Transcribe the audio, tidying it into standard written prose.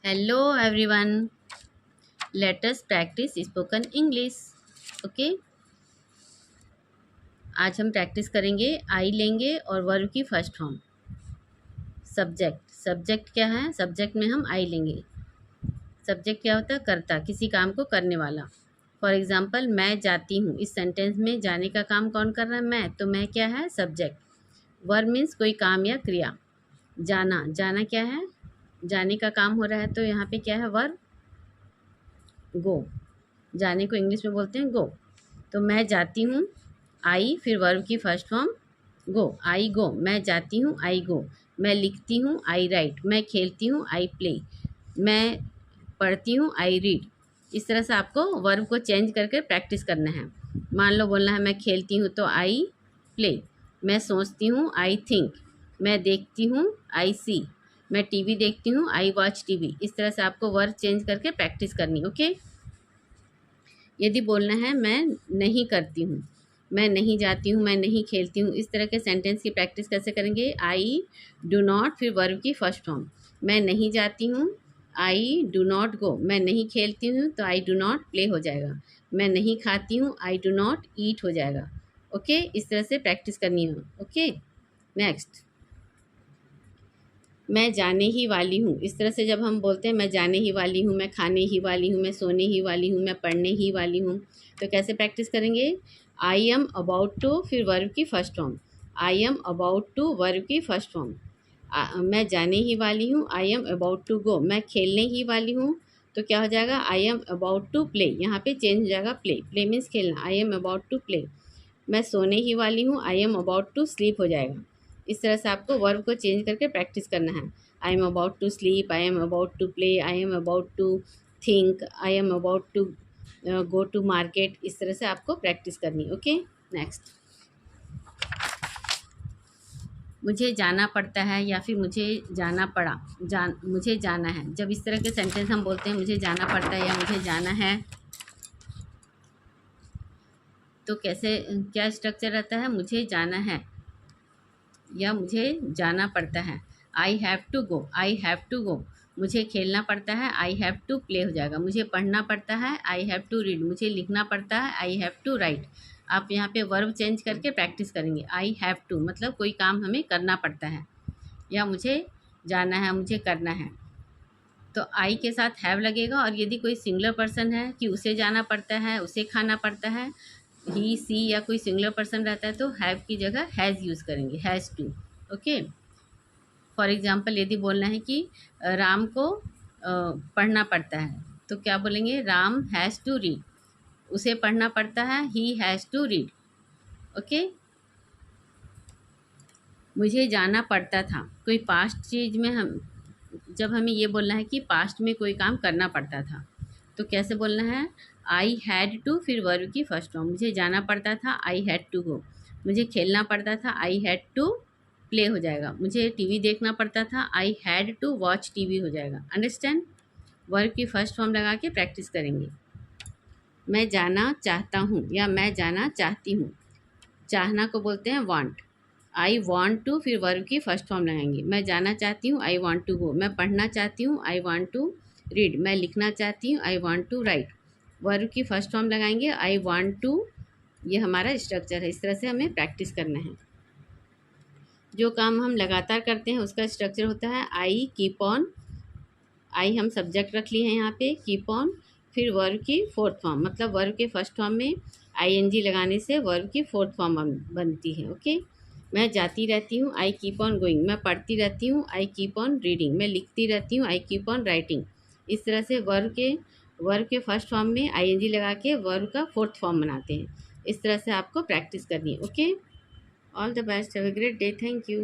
Hello everyone, let us practice spoken English. Okay, आज हम practice करेंगे आई लेंगे और वर्ब की फर्स्ट फॉर्म। सब्जेक्ट क्या है? सब्जेक्ट में हम आई लेंगे। सब्जेक्ट क्या होता है? कर्ता, किसी काम को करने वाला। फॉर एग्जाम्पल, मैं जाती हूँ। इस सेंटेंस में जाने का काम कौन कर रहा है? मैं। तो मैं क्या है? सब्जेक्ट। वर्ब मीन्स कोई काम या क्रिया। जाना क्या है? जाने का काम हो रहा है, तो यहाँ पे क्या है? वर्ब गो। जाने को इंग्लिश में बोलते हैं गो। तो मैं जाती हूँ, आई, फिर वर्ब की फर्स्ट फॉर्म गो। आई गो। मैं जाती हूँ, आई गो। मैं लिखती हूँ, आई राइट। मैं खेलती हूँ, आई प्ले। मैं पढ़ती हूँ, आई रीड। इस तरह से आपको वर्ब को चेंज करके प्रैक्टिस करना है। मान लो बोलना है मैं खेलती हूँ, तो आई प्ले। मैं सोचती हूँ, आई थिंक। मैं देखती हूँ, आई सी। मैं टीवी देखती हूँ, आई वॉच टीवी। इस तरह से आपको वर्ब चेंज करके प्रैक्टिस करनी। ओके। यदि बोलना है मैं नहीं करती हूँ, मैं नहीं जाती हूँ, मैं नहीं खेलती हूँ, इस तरह के सेंटेंस की प्रैक्टिस कैसे करेंगे? आई डू नॉट, फिर वर्ब की फर्स्ट फॉर्म। मैं नहीं जाती हूँ, आई डू नॉट गो। मैं नहीं खेलती हूँ, तो आई डू नॉट प्ले हो जाएगा। मैं नहीं खाती हूँ, आई डू नॉट ईट हो जाएगा। ओके, इस तरह से प्रैक्टिस करनी है। ओके, नेक्स्ट, मैं जाने ही वाली हूँ। इस तरह से जब हम बोलते हैं मैं जाने ही वाली हूँ, मैं खाने ही वाली हूँ, मैं सोने ही वाली हूँ, मैं पढ़ने ही वाली हूँ, तो कैसे प्रैक्टिस करेंगे? आई एम अबाउट टू, फिर वर्ब की first form. I am about to, verb की फर्स्ट फॉर्म। मैं जाने ही वाली हूँ, I am about to go. मैं खेलने ही वाली हूँ, तो क्या हो जाएगा? I am about to play. यहाँ पे चेंज हो जाएगा, प्ले। प्ले मीन्स खेलना। I am about to play. मैं सोने ही वाली हूँ, I am about to sleep हो जाएगा। इस तरह से आपको वर्ब को चेंज करके प्रैक्टिस करना है। I am about to sleep, I am about to play, I am about to think, I am about to go to market. इस तरह से आपको प्रैक्टिस करनी। ओके, नेक्स्ट, मुझे जाना पड़ता है या फिर मुझे जाना पड़ा। मुझे जाना है। जब इस तरह के सेंटेंस हम बोलते हैं मुझे जाना पड़ता है या मुझे जाना है, तो कैसे, क्या स्ट्रक्चर रहता है? मुझे जाना है या मुझे जाना पड़ता है। I have to go, I have to go. मुझे खेलना पड़ता है, आई हैव टू प्ले हो जाएगा। मुझे पढ़ना पड़ता है, आई हैव टू रीड। मुझे लिखना पड़ता है, आई हैव टू राइट। आप यहाँ पे वर्ब चेंज करके प्रैक्टिस करेंगे। आई हैव टू मतलब कोई काम हमें करना पड़ता है, या मुझे जाना है, मुझे करना है, तो आई के साथ हैव लगेगा। और यदि कोई सिंगुलर पर्सन है कि उसे जाना पड़ता है, उसे खाना पड़ता है, ही सी या कोई सिंगुलर पर्सन रहता है, तो हैव की जगह हैज़ यूज़ करेंगे, has to. Okay, for example यदि बोलना है कि राम को पढ़ना पड़ता है, तो क्या बोलेंगे? Ram has to read. उसे पढ़ना पड़ता है, he has to read. Okay, मुझे जाना पड़ता था। कोई पास्ट चीज़ में हम, जब हमें ये बोलना है कि पास्ट में कोई काम करना पड़ता था, तो कैसे बोलना है? आई हैड टू, फिर वर्ब की फर्स्ट फॉर्म। मुझे जाना पड़ता था, आई हैड टू गो। मुझे खेलना पड़ता था, आई हैड टू प्ले हो जाएगा। मुझे टीवी देखना पड़ता था, I had to watch TV हो जाएगा। अंडरस्टैंड? वर्ब की फर्स्ट फॉर्म लगा के प्रैक्टिस करेंगे। मैं जाना चाहता हूँ या मैं जाना चाहती हूँ। चाहना को बोलते हैं वांट। आई वॉन्ट टू, फिर वर्ब की फर्स्ट फॉर्म लगाएंगे। मैं जाना चाहती हूँ, आई वॉन्ट टू गो। मैं पढ़ना चाहती हूँ, आई वॉन्ट टू रीड। मैं लिखना चाहती हूँ, I want to write. Verb की फर्स्ट फॉर्म लगाएंगे, आई वॉन्ट टू। ये हमारा स्ट्रक्चर है। इस तरह से हमें प्रैक्टिस करना है। जो काम हम लगातार करते हैं उसका स्ट्रक्चर होता है आई कीप ऑन। आई हम सब्जेक्ट रख लिए हैं यहाँ पे, कीप ऑन, फिर वर्ब की फोर्थ फॉर्म। मतलब वर्ब के फर्स्ट फॉर्म में आईएनजी लगाने से वर्ब की फोर्थ फॉर्म बनती है। ओके, मैं जाती रहती हूँ, आई कीप ऑन गोइंग। मैं पढ़ती रहती हूँ, आई कीप ऑन रीडिंग। मैं लिखती रहती हूँ, आई कीप ऑन राइटिंग। इस तरह से वर्ब के फर्स्ट फॉर्म में आईएनजी लगा के वर्ब का फोर्थ फॉर्म बनाते हैं। इस तरह से आपको प्रैक्टिस करनी है। Okay, all the best, have a great day, thank you.